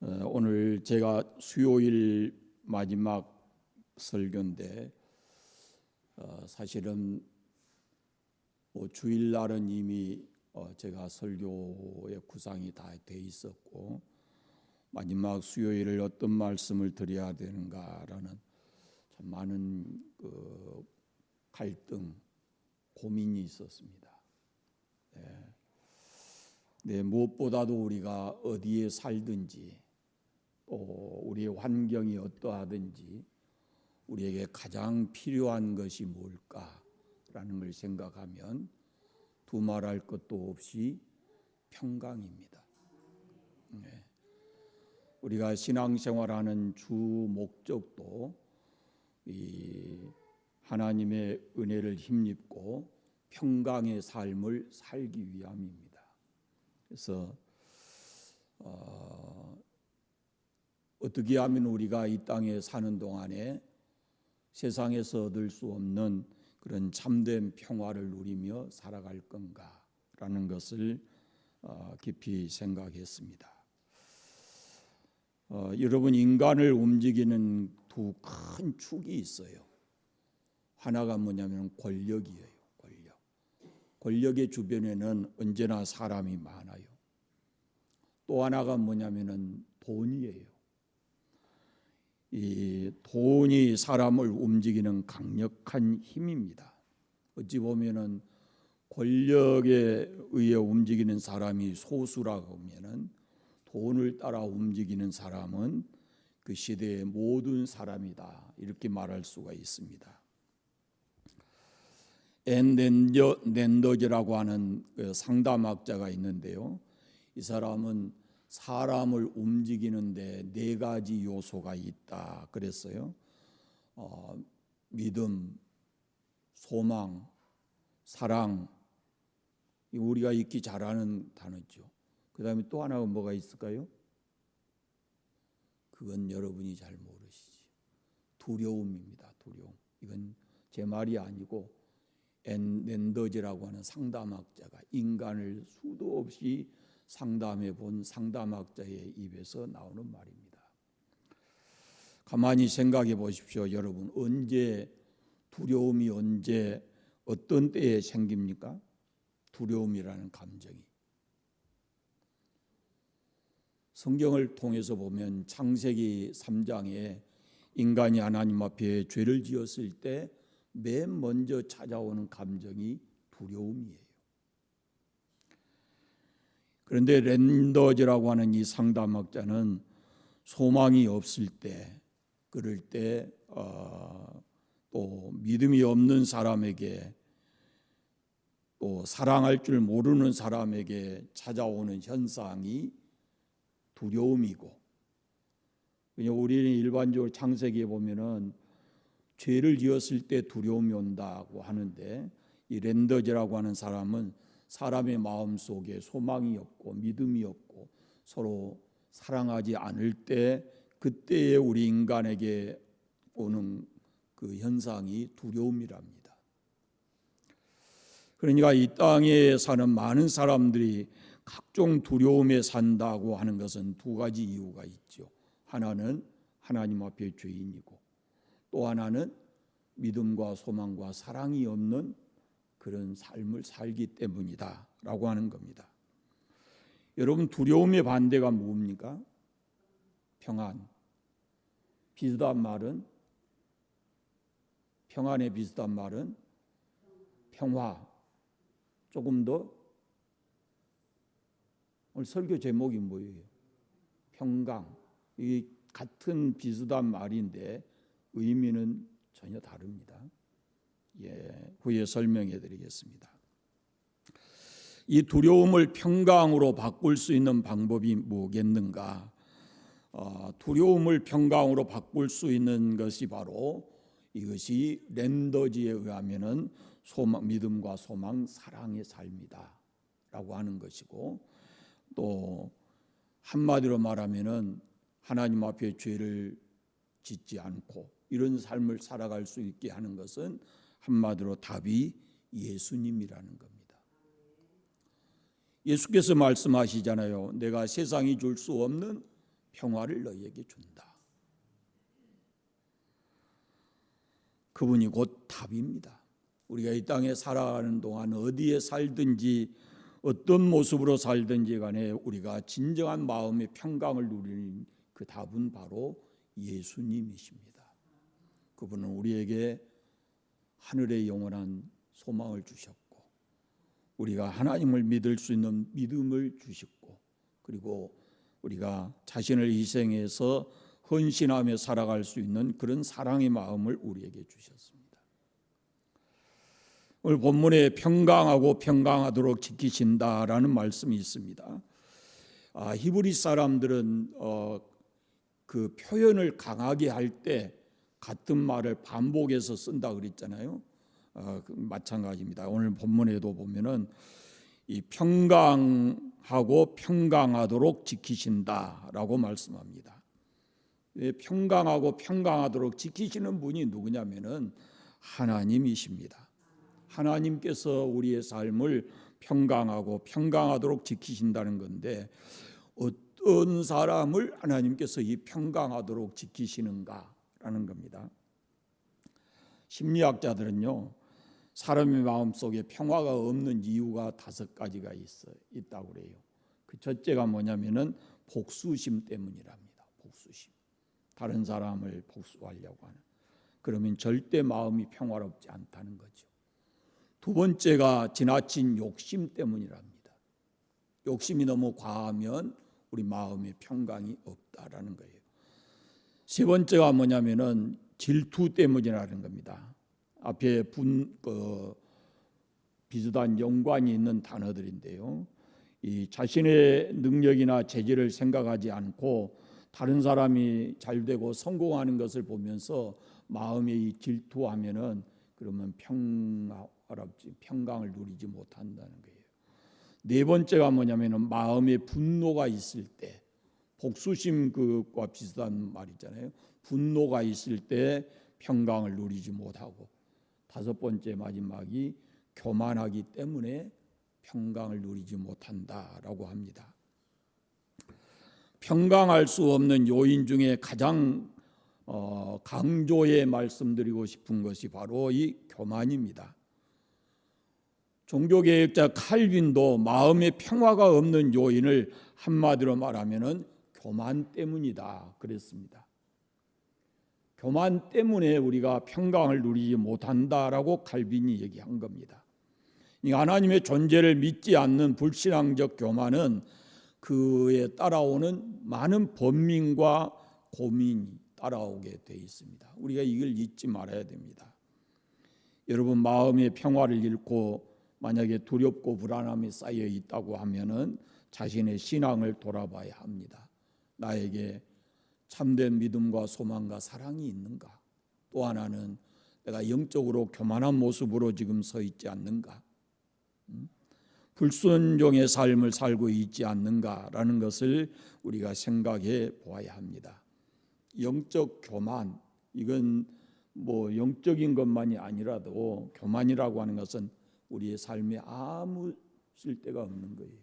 오늘 제가 수요일 마지막 설교인데 사실은 주일날은 이미 제가 설교의 구상이 다 돼 있었고 마지막 수요일을 어떤 말씀을 드려야 되는가라는 참 많은 갈등, 고민이 있었습니다. 무엇보다도 우리가 어디에 살든지 또 우리의 환경이 어떠하든지 우리에게 가장 필요한 것이 뭘까라는 걸 생각하면 두말할 것도 없이 평강입니다. 우리가 신앙생활하는 주 목적도 이 하나님의 은혜를 힘입고 평강의 삶을 살기 위함입니다. 그래서 어떻게 하면 우리가 이 땅에 사는 동안에 세상에서 얻을 수 없는 그런 참된 평화를 누리며 살아갈 건가라는 것을 깊이 생각했습니다. 여러분, 인간을 움직이는 두 큰 축이 있어요. 하나가 뭐냐면 권력이에요. 권력의 주변에는 언제나 사람이 많아요. 또 하나가 뭐냐면은 돈이에요. 이 돈이 사람을 움직이는 강력한 힘입니다. 어찌 보면은 권력에 의해 움직이는 사람이 소수라고 하면은 돈을 따라 움직이는 사람은 그 시대의 모든 사람이다, 이렇게 말할 수가 있습니다. 앤 낸더즈라고 하는 상담학자가 있는데요. 이 사람은 사람을 움직이는데 네 가지 요소가 있다 그랬어요. 믿음, 소망, 사랑, 우리가 읽기 잘하는 단어죠. 그 다음에 또 하나가 뭐가 있을까요? 그건 여러분이 잘 모르시죠. 두려움입니다. 두려움. 이건 제 말이 아니고 앤 낸더즈라고 하는 상담학자가 인간을 수도 없이 상담해 본 상담학자의 입에서 나오는 말입니다. 가만히 생각해 보십시오. 여러분, 두려움이 언제 어떤 때에 생깁니까? 두려움이라는 감정이. 성경을 통해서 보면 창세기 3장에 인간이 하나님 앞에 죄를 지었을 때 맨 먼저 찾아오는 감정이 두려움이에요. 그런데 랜더즈라고 하는 이 상담학자는 소망이 없을 때, 그럴 때 또 믿음이 없는 사람에게, 또 사랑할 줄 모르는 사람에게 찾아오는 현상이 두려움이고, 그냥 우리는 일반적으로 창세기에 보면은 죄를 지었을 때 두려움이 온다고 하는데, 이 랜더즈라고 하는 사람은 사람의 마음 속에 소망이 없고 믿음이 없고 서로 사랑하지 않을 때, 그때에 우리 인간에게 오는 그 현상이 두려움이랍니다. 그러니까 이 땅에 사는 많은 사람들이 각종 두려움에 산다고 하는 것은 두 가지 이유가 있죠. 하나는 하나님 앞에 죄인이고, 또 하나는 믿음과 소망과 사랑이 없는 그런 삶을 살기 때문이다 라고 하는 겁니다. 여러분, 두려움의 반대가 뭡니까? 평안. 평안에 비슷한 말은 평화. 조금 더, 오늘 설교 제목이 뭐예요? 평강. 이 같은 비슷한 말인데 의미는 전혀 다릅니다. 후에 설명해 드리겠습니다. 이 두려움을 평강으로 바꿀 수 있는 방법이 뭐겠는가? 두려움을 평강으로 바꿀 수 있는 것이 바로 이것이 랜더즈에 의하면은 믿음과 소망, 사랑의 삶이다 라고 하는 것이고, 또 한마디로 말하면은 하나님 앞에 죄를 짓지 않고 이런 삶을 살아갈 수 있게 하는 것은 한마디로 답이 예수님이라는 겁니다. 예수께서 말씀하시잖아요. 내가 세상이 줄 수 없는 평화를 너희에게 준다. 그분이 곧 답입니다. 우리가 이 땅에 살아가는 동안 어디에 살든지 어떤 모습으로 살든지 간에 우리가 진정한 마음의 평강을 누리는 그 답은 바로 예수님이십니다. 그분은 우리에게 하늘의 영원한 소망을 주셨고 우리가 하나님을 믿을 수 있는 믿음을 주셨고 그리고 우리가 자신을 희생해서 헌신하며 살아갈 수 있는 그런 사랑의 마음을 우리에게 주셨습니다. 오늘 본문에 평강하고 평강하도록 지키신다라는 말씀이 있습니다. 히브리 사람들은 그 표현을 강하게 할 때 같은 말을 반복해서 쓴다 그랬잖아요. 마찬가지입니다. 오늘 본문에도 보면은 이 평강하고 평강하도록 지키신다라고 말씀합니다. 평강하고 평강하도록 지키시는 분이 누구냐면은 하나님이십니다. 하나님께서 우리의 삶을 평강하고 평강하도록 지키신다는 건데 어떤 사람을 하나님께서 이 평강하도록 지키시는가라는 겁니다. 심리학자들은요, 사람의 마음속에 평화가 없는 이유가 5가지가 있다고 그래요. 그 첫째가 뭐냐면은 복수심 때문이랍니다. 복수심. 다른 사람을 복수하려고 하는. 그러면 절대 마음이 평화롭지 않다는 거죠. 두 번째가 지나친 욕심 때문이랍니다. 욕심이 너무 과하면 우리 마음에 평강이 없다라는 거예요. 세 번째가 뭐냐면은 질투 때문이라는 겁니다. 앞에 비슷한 연관이 있는 단어들인데요. 이 자신의 능력이나 재질을 생각하지 않고 다른 사람이 잘 되고 성공하는 것을 보면서 마음에 이 질투하면은 그러면 평강을 누리지 못한다는 거예요. 네 번째가 뭐냐면은 마음에 분노가 있을 때, 복수심 그과 비슷한 말이잖아요. 분노가 있을 때 평강을 누리지 못하고, 다섯 번째 마지막이 교만하기 때문에 평강을 누리지 못한다라고 합니다. 평강할 수 없는 요인 중에 가장 강조해 말씀드리고 싶은 것이 바로 이 교만입니다. 종교개혁자 칼빈도 마음의 평화가 없는 요인을 한마디로 말하면은 교만 때문이다 그랬습니다. 교만 때문에 우리가 평강을 누리지 못한다라고 칼빈이 얘기한 겁니다. 하나님의 존재를 믿지 않는 불신앙적 교만은 그에 따라오는 많은 번민과 고민이 따라오게 돼 있습니다. 우리가 이걸 잊지 말아야 됩니다. 여러분 마음의 평화를 잃고 만약에 두렵고 불안함이 쌓여 있다고 하면은 자신의 신앙을 돌아봐야 합니다. 나에게 참된 믿음과 소망과 사랑이 있는가? 또 하나는 내가 영적으로 교만한 모습으로 지금 서 있지 않는가? 불순종의 삶을 살고 있지 않는가라는 것을 우리가 생각해 보아야 합니다. 영적 교만, 이건 뭐 영적인 것만이 아니라도 교만이라고 하는 것은 우리의 삶에 아무 쓸데가 없는 거예요.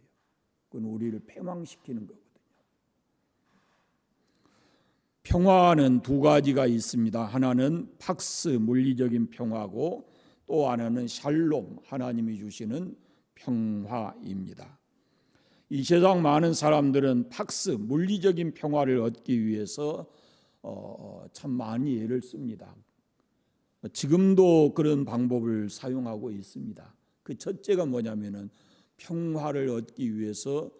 그건 우리를 패망시키는 거거든요. 평화는 두 가지가 있습니다. 하나는 팍스, 물리적인 평화고 또 하나는 샬롬, 하나님이 주시는 평화입니다. 이 세상 많은 사람들은 팍스, 물리적인 평화를 얻기 위해서 참 많이 애를 씁니다. 지금도 그런 방법을 사용하고 있습니다. 그 첫째가 뭐냐면은 평화를 얻기 위해서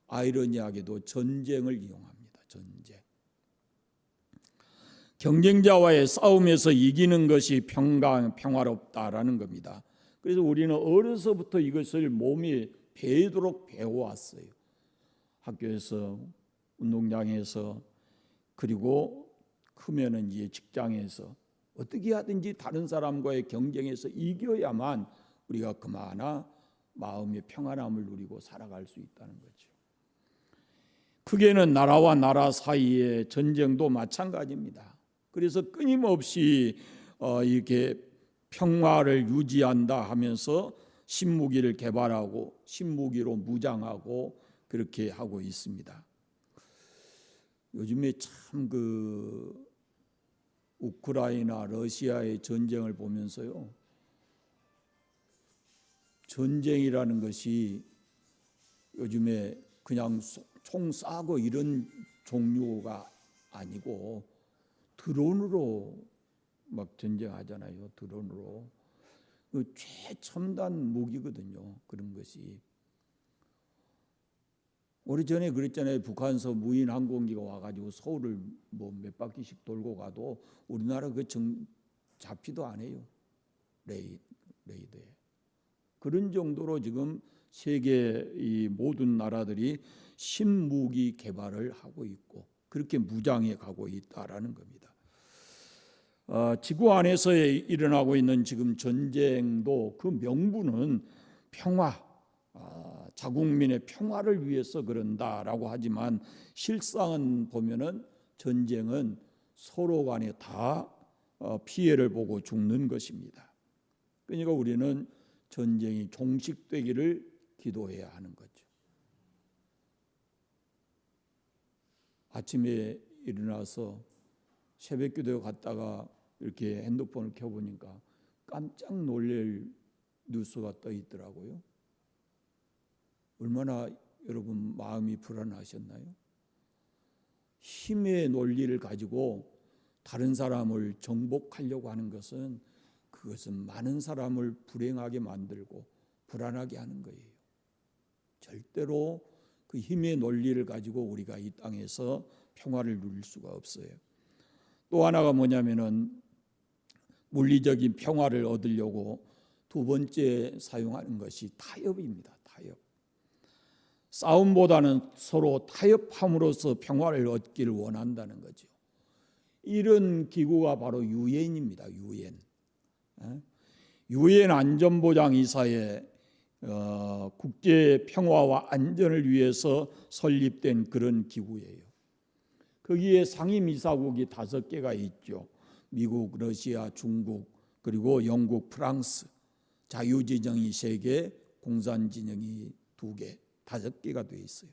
아이러니하게도 전쟁을 이용합니다. 전쟁. 경쟁자와의 싸움에서 이기는 것이 평화롭다라는 겁니다. 그래서 우리는 어려서부터 이것을 몸에 배도록 배워왔어요. 학교에서, 운동장에서, 그리고 크면은 이제 직장에서 어떻게 하든지 다른 사람과의 경쟁에서 이겨야만 우리가 그마나 마음의 평안함을 누리고 살아갈 수 있다는 거죠. 크게는 나라와 나라 사이의 전쟁도 마찬가지입니다. 그래서 끊임없이 이렇게 평화를 유지한다 하면서 신무기를 개발하고, 신무기로 무장하고, 그렇게 하고 있습니다. 요즘에 참 우크라이나 러시아의 전쟁을 보면서요, 전쟁이라는 것이 요즘에 그냥 총 쏴고 이런 종류가 아니고 드론으로 막 전쟁하잖아요. 드론으로. 최첨단 무기거든요. 그런 것이. 오래전에 그랬잖아요. 북한서 무인 항공기가 와가지고 서울을 뭐 몇 바퀴씩 돌고 가도 우리나라 잡히도 안 해요. 레이더에. 그런 정도로 지금 세계 이 모든 나라들이 신무기 개발을 하고 있고 그렇게 무장해 가고 있다라는 겁니다. 지구 안에서 일어나고 있는 지금 전쟁도 그 명분은 평화, 자국민의 평화를 위해서 그런다라고 하지만 실상은 보면은 전쟁은 서로 간에 다 피해를 보고 죽는 것입니다. 그러니까 우리는 전쟁이 종식되기를 기도해야 하는 거죠. 아침에 일어나서 새벽기도에 갔다가 이렇게 핸드폰을 켜보니까 깜짝 놀랄 뉴스가 떠 있더라고요. 얼마나 여러분 마음이 불안하셨나요? 힘의 논리를 가지고 다른 사람을 정복하려고 하는 것은 그것은 많은 사람을 불행하게 만들고 불안하게 하는 거예요. 절대로 그 힘의 논리를 가지고 우리가 이 땅에서 평화를 누릴 수가 없어요. 또 하나가 뭐냐면은 물리적인 평화를 얻으려고 두 번째 사용하는 것이 타협입니다. 타협. 싸움보다는 서로 타협함으로써 평화를 얻기를 원한다는 거죠. 이런 기구가 바로 유엔입니다. 유엔 안전보장이사회 국제 평화와 안전을 위해서 설립된 그런 기구예요. 거기에 상임이사국이 5개가 있죠. 미국, 러시아, 중국, 그리고 영국, 프랑스, 자유진영이 3개, 공산진영이 2개, 5개가 되어 있어요.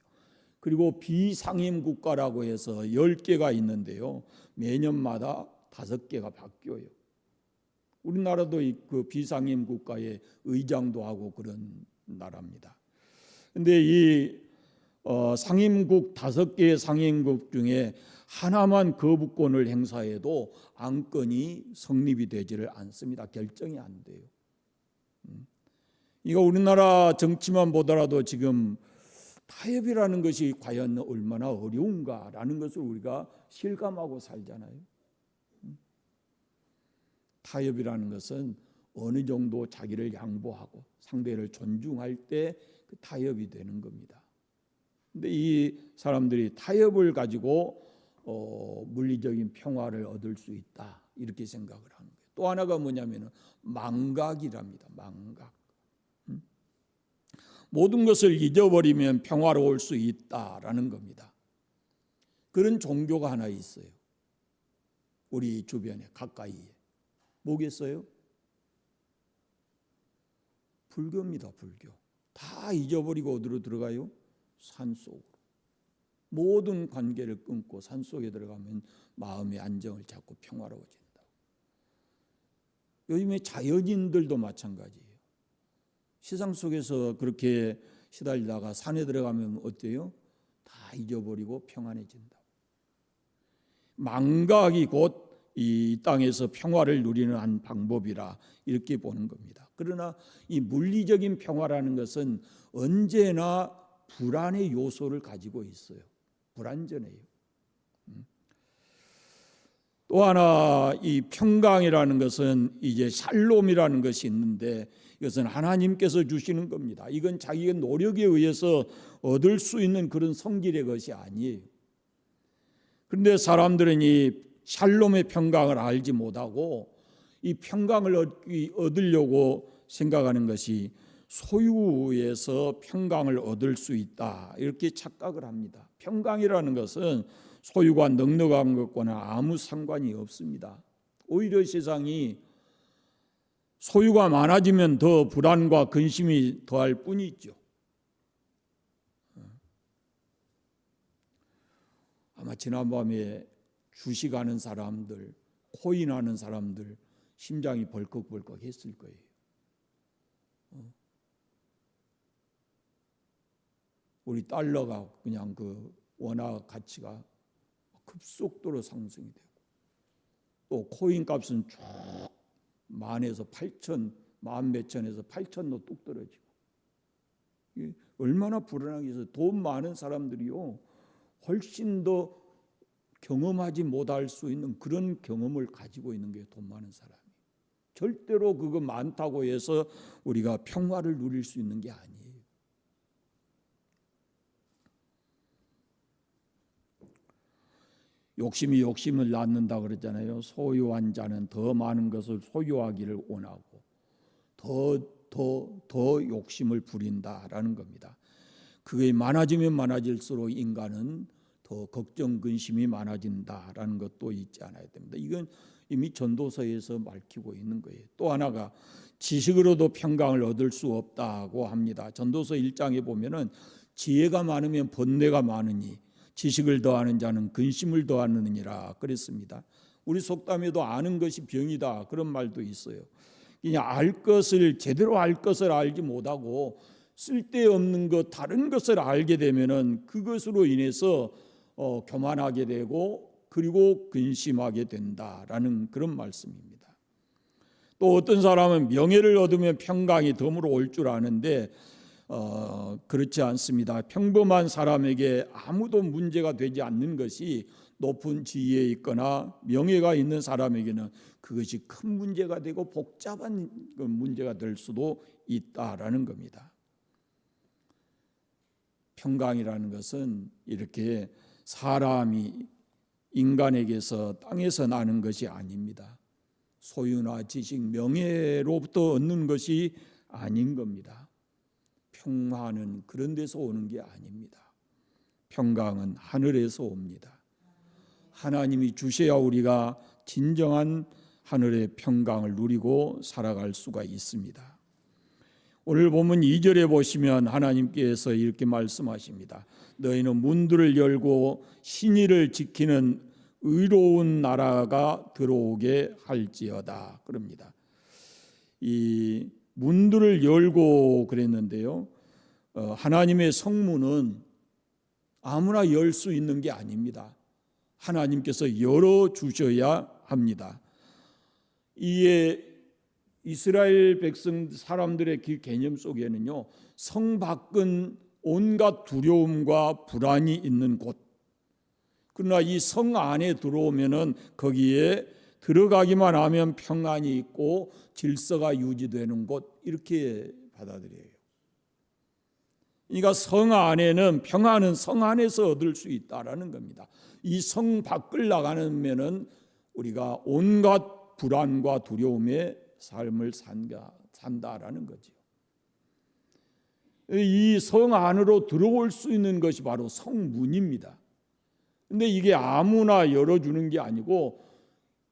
그리고 비상임 국가라고 해서 10개가 있는데요. 매년마다 5개가 바뀌어요. 우리나라도 그 비상임 국가의 의장도 하고 그런 나라입니다. 그런데 이 상임국 5개의 상임국 중에 하나만 거부권을 행사해도 안건이 성립이 되지를 않습니다. 결정이 안 돼요. 이거 우리나라 정치만 보더라도 지금 타협이라는 것이 과연 얼마나 어려운가라는 것을 우리가 실감하고 살잖아요. 타협이라는 것은 어느 정도 자기를 양보하고 상대를 존중할 때 그 타협이 되는 겁니다. 근데 이 사람들이 타협을 가지고 물리적인 평화를 얻을 수 있다 이렇게 생각을 하는 거예요. 또 하나가 뭐냐면 망각이랍니다. 망각. 모든 것을 잊어버리면 평화로울 수 있다라는 겁니다. 그런 종교가 하나 있어요. 우리 주변에 가까이에. 뭐겠어요? 불교입니다. 불교. 다 잊어버리고 어디로 들어가요? 산속으로. 모든 관계를 끊고 산속에 들어가면 마음의 안정을 잡고 평화로워진다. 요즘에 자연인들도 마찬가지예요. 세상 속에서 그렇게 시달리다가 산에 들어가면 어때요? 다 잊어버리고 평안해진다. 망각이 곧 이 땅에서 평화를 누리는 한 방법이라 이렇게 보는 겁니다. 그러나 이 물리적인 평화라는 것은 언제나 불안의 요소를 가지고 있어요. 불안전해요. 또 하나 이 평강이라는 것은 이제 샬롬이라는 것이 있는데 이것은 하나님께서 주시는 겁니다. 이건 자기의 노력에 의해서 얻을 수 있는 그런 성질의 것이 아니에요. 그런데 사람들은 이 샬롬의 평강을 알지 못하고 이 평강을 얻으려고 생각하는 것이 소유에서 평강을 얻을 수 있다 이렇게 착각을 합니다. 평강이라는 것은 소유가 넉넉한 것과는 아무 상관이 없습니다. 오히려 세상이 소유가 많아지면 더 불안과 근심이 더할 뿐이죠. 아마 지난밤에 주식하는 사람들, 코인하는 사람들 심장이 벌컥벌컥 했을 거예요. 우리 달러가 그냥 그 원화 가치가 급속도로 상승이 되고, 또 코인 값은 쭉 만에서 8천, 만 몇천에서 8천도 뚝 떨어지고, 이게 얼마나 불안하게 해서 돈 많은 사람들이요 훨씬 더 경험하지 못할 수 있는 그런 경험을 가지고 있는 게 돈 많은 사람이. 절대로 그거 많다고 해서 우리가 평화를 누릴 수 있는 게 아니에요. 욕심이 욕심을 낳는다 그랬잖아요. 소유한 자는 더 많은 것을 소유하기를 원하고 더 욕심을 부린다라는 겁니다. 그게 많아지면 많아질수록 인간은 더 걱정 근심이 많아진다라는 것도 잊지 않아야 됩니다. 이건 이미 전도서에서 밝히고 있는 거예요. 또 하나가 지식으로도 평강을 얻을 수 없다고 합니다. 전도서 1장에 보면은 지혜가 많으면 번뇌가 많으니 지식을 더하는 자는 근심을 더하느니라 그랬습니다. 우리 속담에도 아는 것이 병이다 그런 말도 있어요. 그냥 알 것을 제대로 알 것을 알지 못하고 쓸데없는 것 다른 것을 알게 되면은 그것으로 인해서 교만하게 되고 그리고 근심하게 된다라는 그런 말씀입니다. 또 어떤 사람은 명예를 얻으면 평강이 덤으로 올 줄 아는데 그렇지 않습니다. 평범한 사람에게 아무도 문제가 되지 않는 것이 높은 지위에 있거나 명예가 있는 사람에게는 그것이 큰 문제가 되고 복잡한 문제가 될 수도 있다라는 겁니다. 평강이라는 것은 이렇게 사람이 인간에게서 땅에서 나는 것이 아닙니다. 소유나 지식, 명예로부터 얻는 것이 아닌 겁니다. 평화는 그런 데서 오는 게 아닙니다. 평강은 하늘에서 옵니다. 하나님이 주셔야 우리가 진정한 하늘의 평강을 누리고 살아갈 수가 있습니다. 오늘 본문 2절에 보시면 하나님께서 이렇게 말씀하십니다. 너희는 문들을 열고 신의를 지키는 의로운 나라가 들어오게 할지어다 그럽니다. 이 문들을 열고 그랬는데요. 하나님의 성문은 아무나 열 수 있는 게 아닙니다. 하나님께서 열어주셔야 합니다. 이에 이스라엘 백성 사람들의 개념 속에는요, 성 밖은 온갖 두려움과 불안이 있는 곳, 그러나 이 성 안에 들어오면은 거기에 들어가기만 하면 평안이 있고 질서가 유지되는 곳, 이렇게 받아들여요. 그러니까 성 안에는 평안은 성 안에서 얻을 수 있다라는 겁니다. 이 성 밖을 나가면은 우리가 온갖 불안과 두려움의 삶을 산다라는 거죠. 이 성 안으로 들어올 수 있는 것이 바로 성문입니다. 근데 이게 아무나 열어주는 게 아니고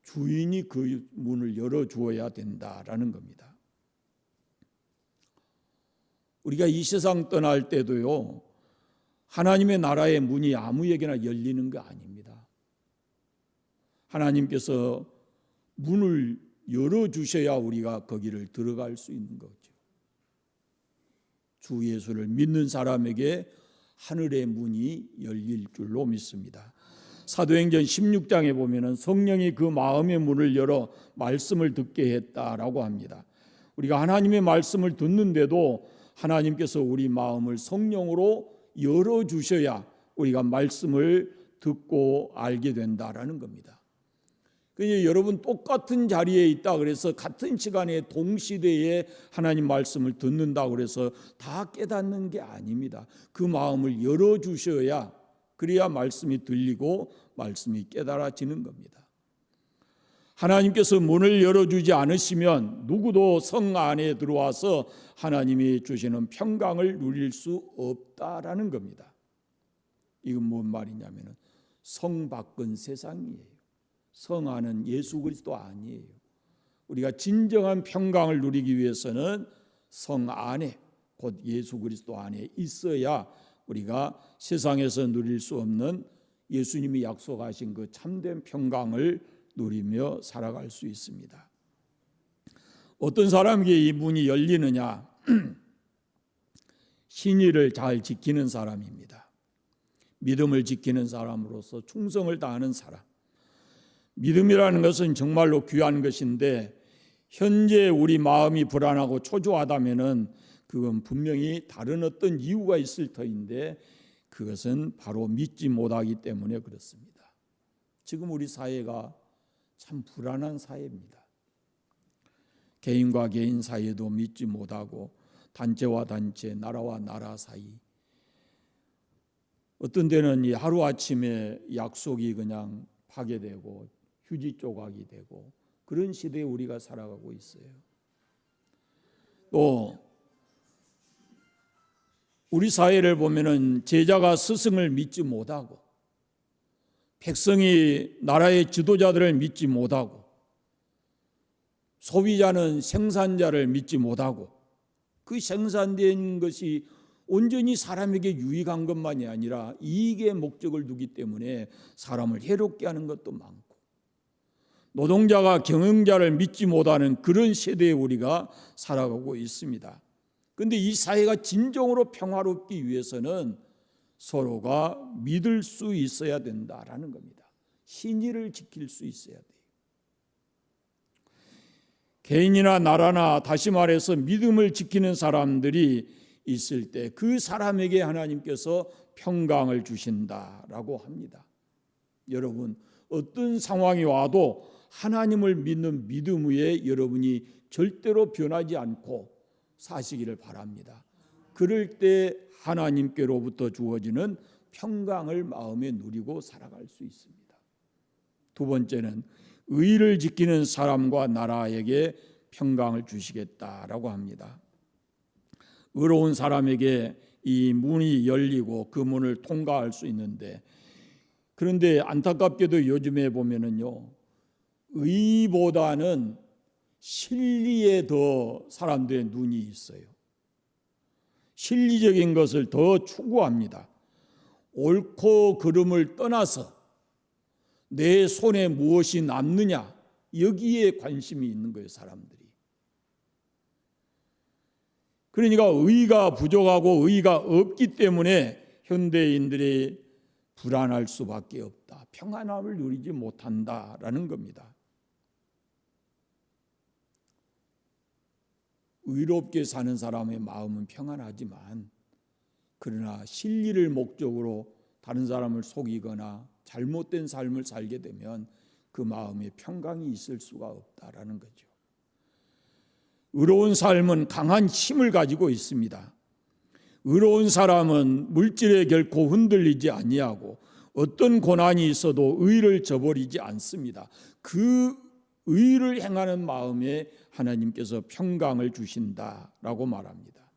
주인이 그 문을 열어주어야 된다라는 겁니다. 우리가 이 세상 떠날 때도요, 하나님의 나라의 문이 아무에게나 열리는 게 아닙니다. 하나님께서 문을 열어주셔야 우리가 거기를 들어갈 수 있는 거죠. 주 예수를 믿는 사람에게 하늘의 문이 열릴 줄로 믿습니다. 사도행전 16장에 보면은 성령이 그 마음의 문을 열어 말씀을 듣게 했다라고 합니다. 우리가 하나님의 말씀을 듣는데도 하나님께서 우리 마음을 성령으로 열어주셔야 우리가 말씀을 듣고 알게 된다라는 겁니다. 그러니까 여러분 똑같은 자리에 있다 그래서 같은 시간에 동시대에 하나님 말씀을 듣는다 그래서 다 깨닫는 게 아닙니다. 그 마음을 열어주셔야 그래야 말씀이 들리고 말씀이 깨달아지는 겁니다. 하나님께서 문을 열어주지 않으시면 누구도 성 안에 들어와서 하나님이 주시는 평강을 누릴 수 없다라는 겁니다. 이건 뭔 말이냐면 성 밖은 세상이에요. 성 안은 예수 그리스도 아니에요. 우리가 진정한 평강을 누리기 위해서는 성 안에 곧 예수 그리스도 안에 있어야 우리가 세상에서 누릴 수 없는 예수님이 약속하신 그 참된 평강을 누리며 살아갈 수 있습니다. 어떤 사람에게 이 문이 열리느냐? 신의를 잘 지키는 사람입니다. 믿음을 지키는 사람으로서 충성을 다하는 사람. 믿음이라는 것은 정말로 귀한 것인데 현재 우리 마음이 불안하고 초조하다면은 그건 분명히 다른 어떤 이유가 있을 터인데 그것은 바로 믿지 못하기 때문에 그렇습니다. 지금 우리 사회가 참 불안한 사회입니다. 개인과 개인 사이에도 믿지 못하고 단체와 단체, 나라와 나라 사이, 어떤 데는 이 하루아침에 약속이 그냥 파괴되고 휴지 조각이 되고 그런 시대에 우리가 살아가고 있어요. 또 우리 사회를 보면은 제자가 스승을 믿지 못하고 백성이 나라의 지도자들을 믿지 못하고 소비자는 생산자를 믿지 못하고 그 생산된 것이 온전히 사람에게 유익한 것만이 아니라 이익의 목적을 두기 때문에 사람을 해롭게 하는 것도 많고 노동자가 경영자를 믿지 못하는 그런 세대에 우리가 살아가고 있습니다. 그런데 이 사회가 진정으로 평화롭기 위해서는 서로가 믿을 수 있어야 된다라는 겁니다. 신의를 지킬 수 있어야 돼요. 개인이나 나라나 다시 말해서 믿음을 지키는 사람들이 있을 때 그 사람에게 하나님께서 평강을 주신다라고 합니다. 여러분, 어떤 상황이 와도 하나님을 믿는 믿음 위에 여러분이 절대로 변하지 않고 사시기를 바랍니다. 그럴 때 하나님께로부터 주어지는 평강을 마음에 누리고 살아갈 수 있습니다. 두 번째는 의를 지키는 사람과 나라에게 평강을 주시겠다라고 합니다. 의로운 사람에게 이 문이 열리고 그 문을 통과할 수 있는데, 그런데 안타깝게도 요즘에 보면은요, 의보다는 실리에 더 사람들의 눈이 있어요. 실리적인 것을 더 추구합니다. 옳고 그름을 떠나서 내 손에 무엇이 남느냐, 여기에 관심이 있는 거예요, 사람들이. 그러니까 의가 부족하고 의가 없기 때문에 현대인들이 불안할 수밖에 없다. 평안함을 누리지 못한다라는 겁니다. 의롭게 사는 사람의 마음은 평안하지만 그러나 실리를 목적으로 다른 사람을 속이거나 잘못된 삶을 살게 되면 그 마음에 평강이 있을 수가 없다라는 거죠. 의로운 삶은 강한 힘을 가지고 있습니다. 의로운 사람은 물질에 결코 흔들리지 아니하고 어떤 고난이 있어도 의를 저버리지 않습니다. 그 의를 행하는 마음에 하나님께서 평강을 주신다라고 말합니다.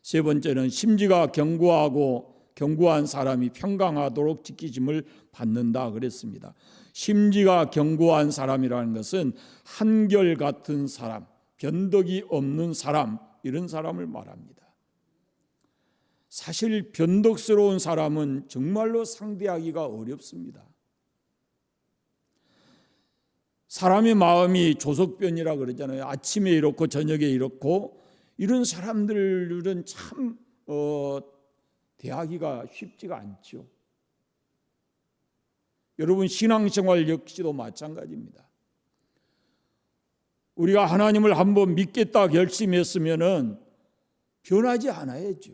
세 번째는 심지가 견고한 사람이 평강하도록 지키심을 받는다 그랬습니다. 심지가 견고한 사람이라는 것은 한결같은 사람, 변덕이 없는 사람, 이런 사람을 말합니다. 사실 변덕스러운 사람은 정말로 상대하기가 어렵습니다. 사람의 마음이 조석변이라 그러잖아요. 아침에 이렇고 저녁에 이렇고, 이런 사람들은 참 대하기가 쉽지가 않죠. 여러분, 신앙생활 역시도 마찬가지입니다. 우리가 하나님을 한번 믿겠다 결심했으면은 변하지 않아야죠.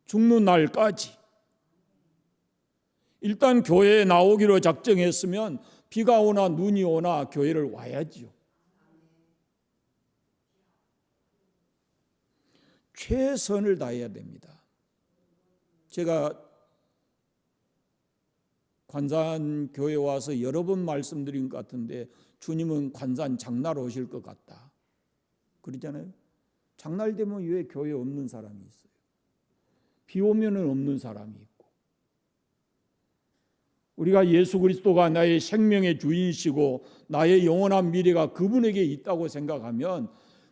죽는 날까지. 일단 교회에 나오기로 작정했으면 비가 오나 눈이 오나 교회를 와야죠. 최선을 다해야 됩니다. 제가 관산 교회 와서 여러 번 말씀드린 것 같은데, 주님은 관산 장날 오실 것 같다 그러잖아요. 장날 되면 왜 교회에 없는 사람이 있어요? 비 오면은 없는 사람이 있고. 우리가 예수 그리스도가 나의 생명의 주인이시고 나의 영원한 미래가 그분에게 있다고 생각하면,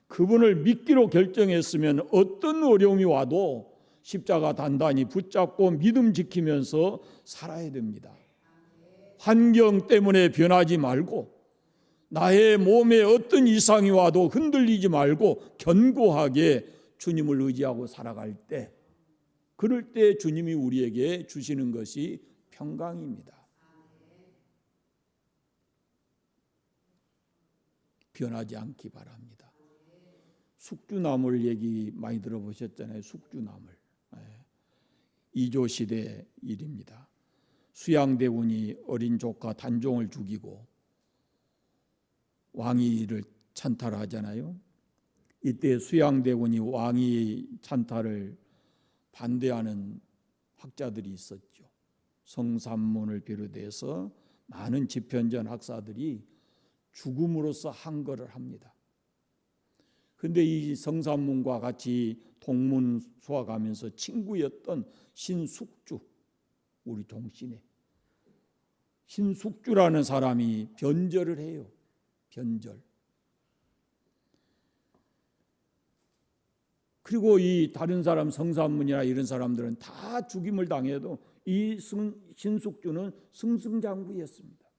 그분을 믿기로 결정했으면 어떤 어려움이 와도 십자가 단단히 붙잡고 믿음 지키면서 살아야 됩니다. 환경 때문에 변하지 말고 나의 몸에 어떤 이상이 와도 흔들리지 말고 견고하게 주님을 의지하고 살아갈 때, 그럴 때 주님이 우리에게 주시는 것이 평강입니다. 변하지 않기 바랍니다. 숙주나물 얘기 많이 들어보셨잖아요. 숙주나물. 이조 시대 일입니다. 수양대군이 어린 조카 단종을 죽이고 왕위를 찬탈하잖아요. 이때 수양대군이 왕위 찬탈을 반대하는 학자들이 있었죠. 성삼문을 비롯해서 많은 집현전 학사들이 죽음으로써 항거를 합니다. 그런데 이 성삼문과 같이 동문 수학하면서 친구였던 신숙주, 우리 종신의 신숙주라는 사람이 변절을 해요. 변절. 그리고 이 다른 사람 성삼문이나 이런 사람들은 다 죽임을 당해도 이 신숙주는 승승장구했습니다.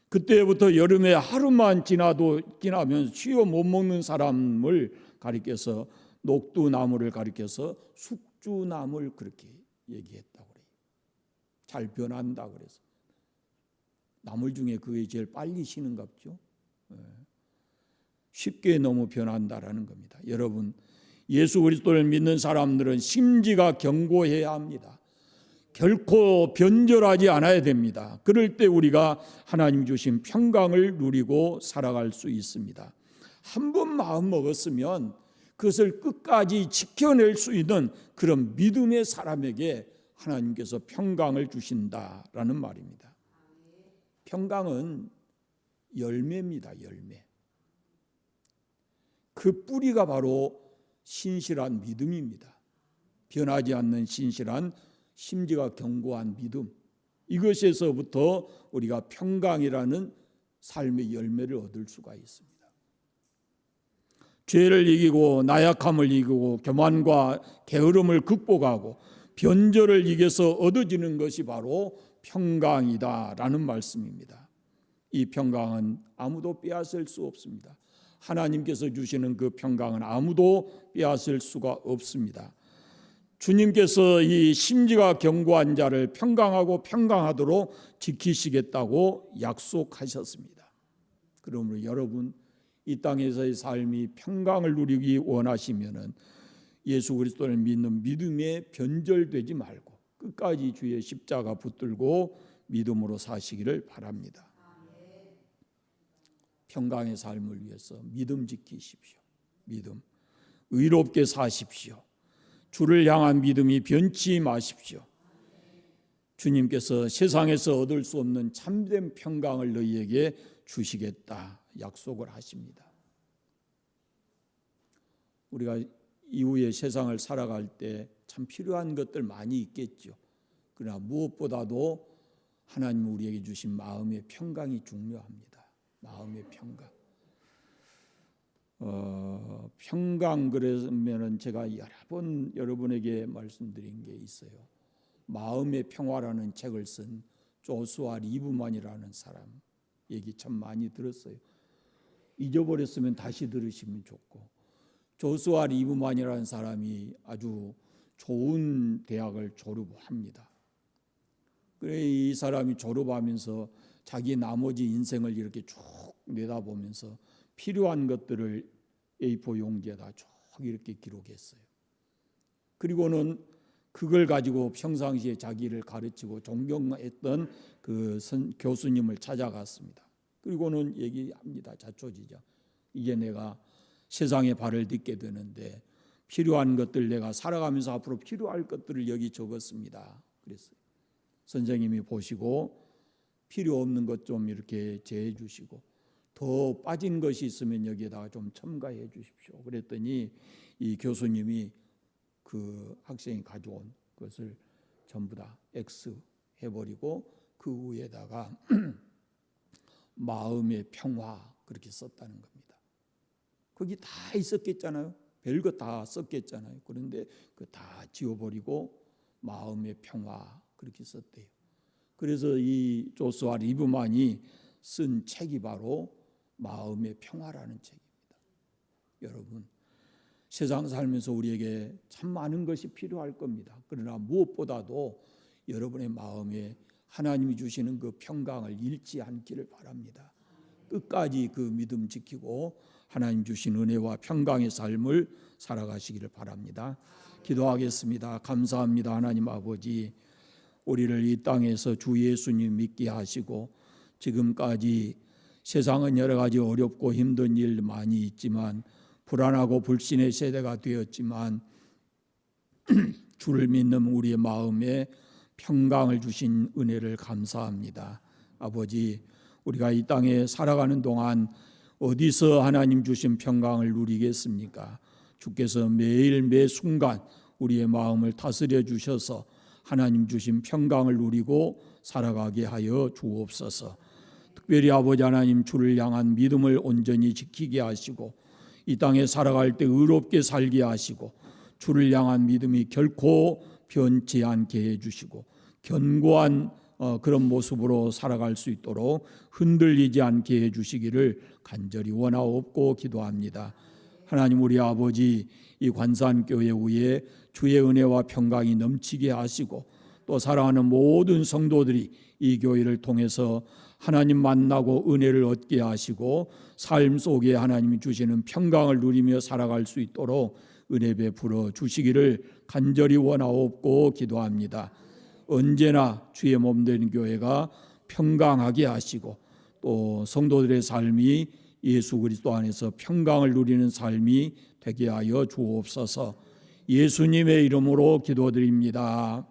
그때부터 여름에 하루만 지나면 쉬어 못 먹는 사람을 가리켜서 녹두나무를 가리켜서 숙주나무를 그렇게 얘기했다고 그래요. 잘 변한다 그래서. 나물 중에 그게 제일 빨리 쉬는갑죠. 쉽게 너무 변한다라는 겁니다. 여러분, 예수 그리스도를 믿는 사람들은 심지가 견고해야 합니다. 결코 변절하지 않아야 됩니다. 그럴 때 우리가 하나님 주신 평강을 누리고 살아갈 수 있습니다. 한 번 마음 먹었으면 그것을 끝까지 지켜낼 수 있는 그런 믿음의 사람에게 하나님께서 평강을 주신다라는 말입니다. 평강은 열매입니다. 열매. 그 뿌리가 바로 신실한 믿음입니다. 변하지 않는 신실한 심지가 견고한 믿음, 이것에서부터 우리가 평강이라는 삶의 열매를 얻을 수가 있습니다. 죄를 이기고 나약함을 이기고 교만과 게으름을 극복하고 변절을 이겨서 얻어지는 것이 바로 평강이다라는 말씀입니다. 이 평강은 아무도 빼앗을 수 없습니다. 하나님께서 주시는 그 평강은 아무도 빼앗을 수가 없습니다. 주님께서 이 심지가 견고한 자를 평강하고 평강하도록 지키시겠다고 약속하셨습니다. 그러므로 여러분, 이 땅에서의 삶이 평강을 누리기 원하시면은 예수 그리스도를 믿는 믿음에 변절되지 말고 끝까지 주의 십자가 붙들고 믿음으로 사시기를 바랍니다. 평강의 삶을 위해서 믿음 지키십시오. 믿음. 의롭게 사십시오. 주를 향한 믿음이 변치 마십시오. 주님께서 세상에서 얻을 수 없는 참된 평강을 너희에게 주시겠다 약속을 하십니다. 우리가 이후에 세상을 살아갈 때 참 필요한 것들 많이 있겠죠. 그러나 무엇보다도 하나님 우리에게 주신 마음의 평강이 중요합니다. 마음의 평강. 평강 그러면은 제가 여러 번 여러분에게 말씀드린 게 있어요. 마음의 평화라는 책을 쓴 조수아 리브만이라는 사람 얘기 참 많이 들었어요. 잊어버렸으면 다시 들으시면 좋고, 조수아 리브만이라는 사람이 아주 좋은 대학을 졸업합니다. 그래 이 사람이 졸업하면서 자기 나머지 인생을 이렇게 쭉 내다보면서 필요한 것들을 A4 용지에다 쭉 이렇게 기록했어요. 그리고는 그걸 가지고 평상시에 자기를 가르치고 존경했던 그 교수님을 찾아갔습니다. 그리고는 얘기합니다. 자초지종. 이제 내가 세상에 발을 딛게 되는데 필요한 것들, 내가 살아가면서 앞으로 필요할 것들을 여기 적었습니다. 그랬어요. 선생님이 보시고 필요 없는 것 좀 이렇게 제해 주시고 더 빠진 것이 있으면 여기에다가 좀 첨가해 주십시오. 그랬더니 이 교수님이 그 학생이 가져온 것을 전부 다 X 해버리고 그 위에다가 마음의 평화 그렇게 썼다는 겁니다. 거기 다 있었겠잖아요. 별거 다 썼겠잖아요. 그런데 그 다 지워버리고 마음의 평화 그렇게 썼대요. 그래서 이 조스와 리브만이 쓴 책이 바로 마음의 평화라는 책입니다. 여러분, 세상 살면서 우리에게 참 많은 것이 필요할 겁니다. 그러나 무엇보다도 여러분의 마음에 하나님이 주시는 그 평강을 잃지 않기를 바랍니다. 끝까지 그 믿음 지키고 하나님 주신 은혜와 평강의 삶을 살아가시기를 바랍니다. 기도하겠습니다. 감사합니다. 하나님 아버지, 우리를 이 땅에서 주 예수님 믿게 하시고 지금까지 세상은 여러 가지 어렵고 힘든 일 많이 있지만 불안하고 불신의 세대가 되었지만 주를 믿는 우리의 마음에 평강을 주신 은혜를 감사합니다. 아버지, 우리가 이 땅에 살아가는 동안 어디서 하나님 주신 평강을 누리겠습니까? 주께서 매일 매 순간 우리의 마음을 다스려 주셔서 하나님 주신 평강을 누리고 살아가게 하여 주옵소서. 특별히 아버지 하나님, 주를 향한 믿음을 온전히 지키게 하시고 이 땅에 살아갈 때 의롭게 살게 하시고 주를 향한 믿음이 결코 변치 않게 해주시고 견고한 그런 모습으로 살아갈 수 있도록 흔들리지 않게 해주시기를 간절히 원하옵고 기도합니다. 하나님, 우리 아버지, 이 관산교회 위에 주의 은혜와 평강이 넘치게 하시고 또 사랑하는 모든 성도들이 이 교회를 통해서 하나님 만나고 은혜를 얻게 하시고 삶 속에 하나님이 주시는 평강을 누리며 살아갈 수 있도록 은혜 베풀어 주시기를 간절히 원하옵고 기도합니다. 언제나 주의 몸된 교회가 평강하게 하시고 또 성도들의 삶이 예수 그리스도 안에서 평강을 누리는 삶이 되게 하여 주옵소서. 예수님의 이름으로 기도드립니다.